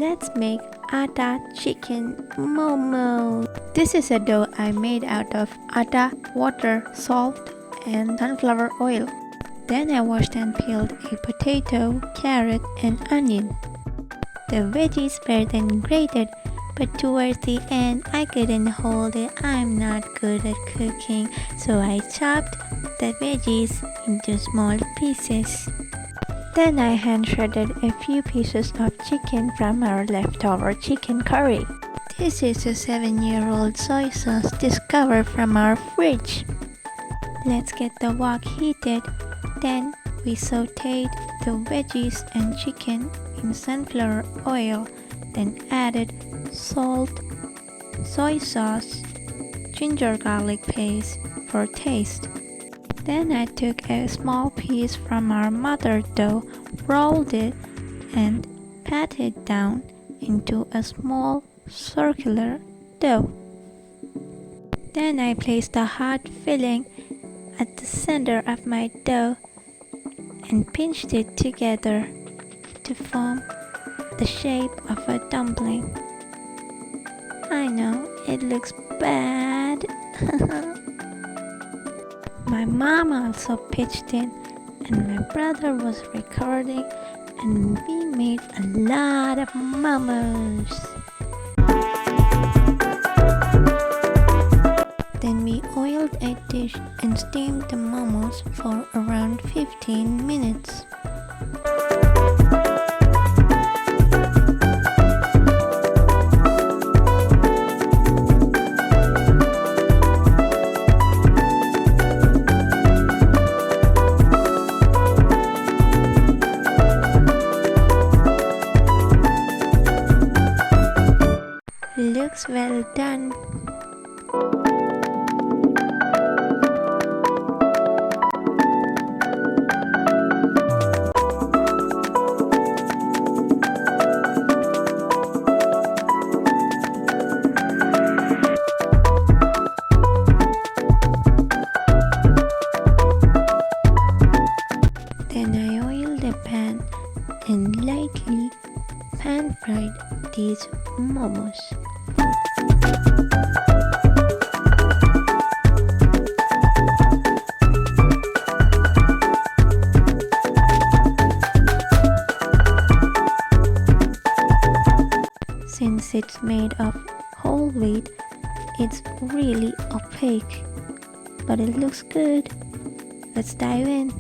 Let's make atta chicken momos. This is a dough I made out of atta, water, salt, and sunflower oil. Then I washed and peeled a potato, carrot, and onion. The veggies were then grated, but towards the end I couldn't hold it. I'm not good at cooking, so I chopped the veggies into small pieces. Then I hand shredded a few pieces of chicken from our leftover chicken curry. This is a 7-year-old soy sauce discovered from our fridge. Let's get the wok heated. Then we sauteed the veggies and chicken in sunflower oil, then added salt, soy sauce, ginger garlic paste for taste. Then I took a small piece from our mother dough, rolled it, and pat it down into a small circular dough. Then I placed the hot filling at the center of my dough and pinched it together to form the shape of a dumpling. I know, it looks bad. My mom also pitched in, and my brother was recording, and we made a lot of momos. Then we oiled a dish and steamed the momos for around 15 minutes. Looks well done. Then I oiled the pan and lightly pan-fried these momos. Since it's made of whole wheat, it's really opaque, but it looks good. Let's dive in.